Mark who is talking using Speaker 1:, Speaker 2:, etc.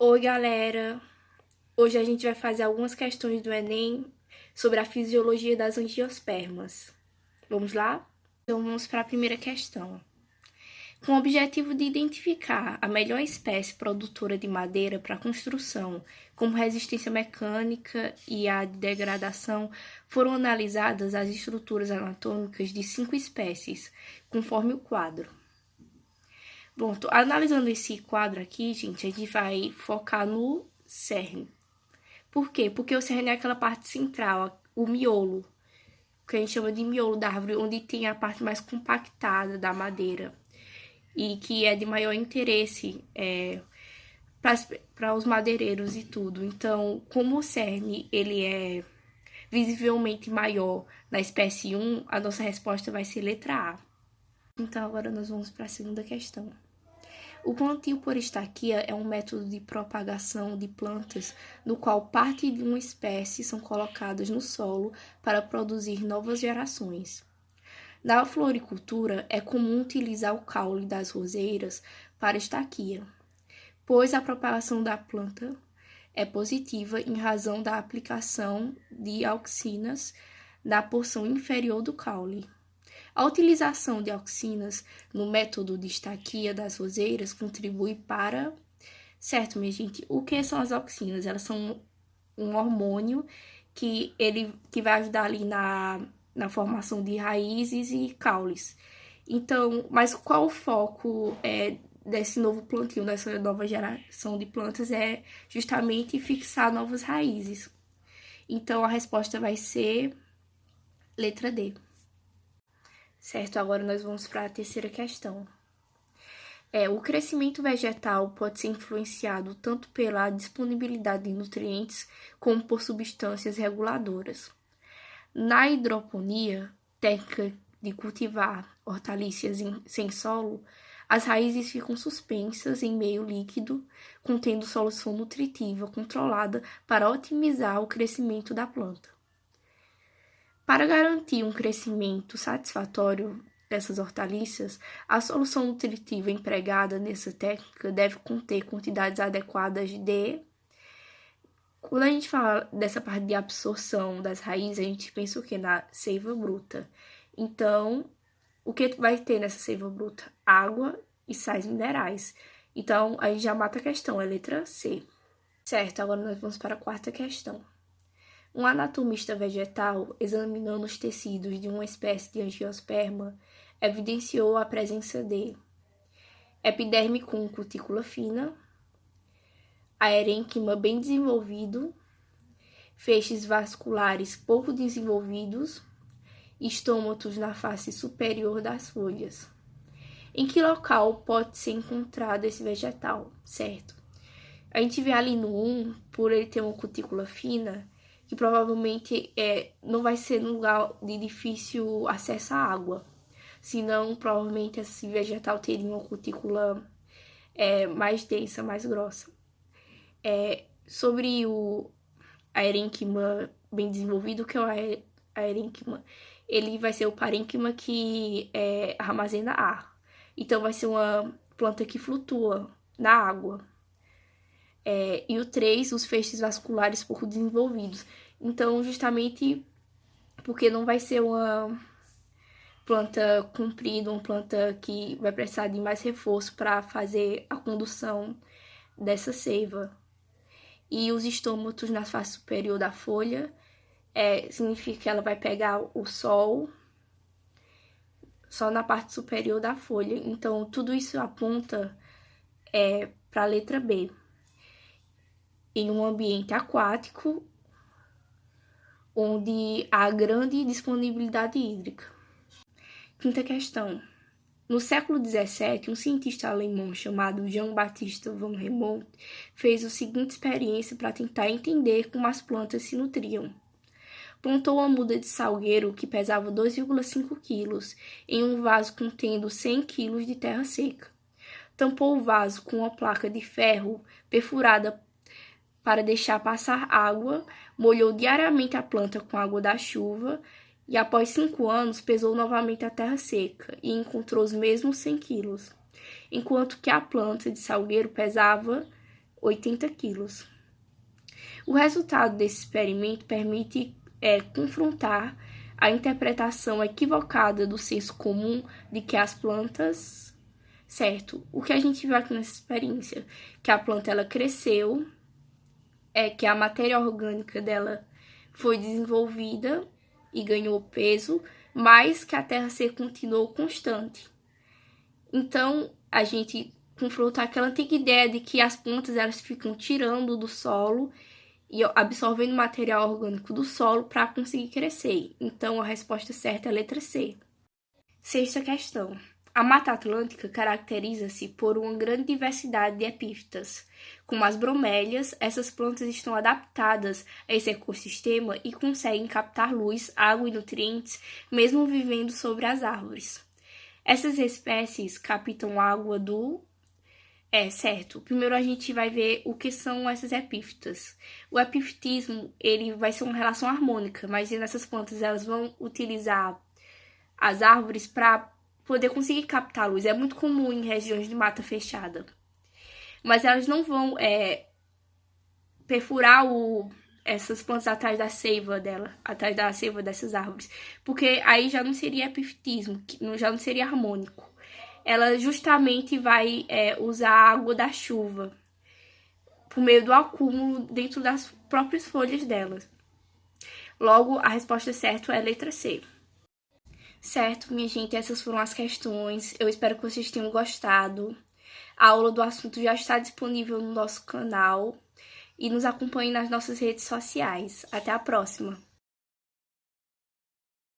Speaker 1: Oi, galera! Hoje a gente vai fazer algumas questões do Enem sobre a fisiologia das angiospermas. Vamos lá? Então, vamos para a primeira questão. Com o objetivo de identificar a melhor espécie produtora de madeira para construção, como resistência mecânica e a degradação, foram analisadas as estruturas anatômicas de 5 espécies, conforme o quadro. Bom, analisando esse quadro aqui, gente, a gente vai focar no cerne. Por quê? Porque o cerne é aquela parte central, o miolo, que a gente chama de miolo da árvore, onde tem a parte mais compactada da madeira e que é de maior interesse para os madeireiros e tudo. Então, como o cerne ele é visivelmente maior na espécie 1, a nossa resposta vai ser letra A. Então, agora nós vamos para a segunda questão. O plantio por estaquia é um método de propagação de plantas no qual parte de uma espécie são colocadas no solo para produzir novas gerações. Na floricultura, é comum utilizar o caule das roseiras para estaquia, pois a propagação da planta é positiva em razão da aplicação de auxinas na porção inferior do caule. A utilização de auxinas no método de estaquia das roseiras contribui para... Certo, minha gente, o que são as auxinas? Elas são um hormônio que vai ajudar ali na formação de raízes e caules. Então, mas qual o foco desse novo plantio, dessa nova geração de plantas? É justamente fixar novas raízes. Então, a resposta vai ser letra D. Certo, agora nós vamos para a terceira questão. O crescimento vegetal pode ser influenciado tanto pela disponibilidade de nutrientes como por substâncias reguladoras. Na hidroponia, técnica de cultivar hortaliças sem solo, as raízes ficam suspensas em meio líquido, contendo solução nutritiva controlada para otimizar o crescimento da planta. Para garantir um crescimento satisfatório dessas hortaliças, a solução nutritiva empregada nessa técnica deve conter quantidades adequadas de... Quando a gente fala dessa parte de absorção das raízes, a gente pensa o quê? Na seiva bruta. Então, o que vai ter nessa seiva bruta? Água e sais minerais. Então, a gente já mata a questão, é a letra C. Certo, agora nós vamos para a quarta questão. Um anatomista vegetal, examinando os tecidos de uma espécie de angiosperma, evidenciou a presença de epiderme com cutícula fina, aerênquima bem desenvolvido, feixes vasculares pouco desenvolvidos, estômatos na face superior das folhas. Em que local pode ser encontrado esse vegetal, certo? A gente vê ali no 1, por ele ter uma cutícula fina, que provavelmente não vai ser num lugar de difícil acesso à água, senão provavelmente esse vegetal teria uma cutícula mais densa, mais grossa. Sobre o aerênquima bem desenvolvido, que é o aerênquima, ele vai ser o parênquima que armazena ar. Então, vai ser uma planta que flutua na água. E o 3, os feixes vasculares pouco desenvolvidos. Então, justamente porque não vai ser uma planta comprida, uma planta que vai precisar de mais reforço para fazer a condução dessa seiva. E os estômatos na face superior da folha significa que ela vai pegar o sol só na parte superior da folha. Então, tudo isso aponta para a letra B. Em um ambiente aquático, onde há grande disponibilidade hídrica. Quinta questão. No século XVII, um cientista alemão chamado Jean-Baptiste von Helmont fez a seguinte experiência para tentar entender como as plantas se nutriam. Plantou uma muda de salgueiro que pesava 2,5 kg em um vaso contendo 100 kg de terra seca. Tampou o vaso com uma placa de ferro perfurada para deixar passar água, molhou diariamente a planta com água da chuva e, após 5 anos, pesou novamente a terra seca e encontrou os mesmos 100 quilos, enquanto que a planta de salgueiro pesava 80 quilos. O resultado desse experimento permite confrontar a interpretação equivocada do senso comum de que as plantas, certo? O que a gente viu aqui nessa experiência? Que a planta ela cresceu, que a matéria orgânica dela foi desenvolvida e ganhou peso, mas que a terra seca continuou constante. Então, a gente confrontar aquela antiga ideia de que as plantas elas ficam tirando do solo e absorvendo material orgânico do solo para conseguir crescer. Então, a resposta certa é a letra C. Sexta questão. A Mata Atlântica caracteriza-se por uma grande diversidade de epífitas. Como as bromélias, essas plantas estão adaptadas a esse ecossistema e conseguem captar luz, água e nutrientes, mesmo vivendo sobre as árvores. Essas espécies captam água do... certo. Primeiro a gente vai ver o que são essas epífitas. O epifitismo, ele vai ser uma relação harmônica, mas nessas plantas elas vão utilizar as árvores para poder conseguir captar luz. É muito comum em regiões de mata fechada. Mas elas não vão perfurar essas plantas atrás da seiva dessas árvores, porque aí já não seria epifitismo, já não seria harmônico. Ela justamente vai usar a água da chuva por meio do acúmulo dentro das próprias folhas delas. Logo, a resposta certa é a letra C. Certo, minha gente, essas foram as questões. Eu espero que vocês tenham gostado. A aula do assunto já está disponível no nosso canal e nos acompanhe nas nossas redes sociais. Até a próxima!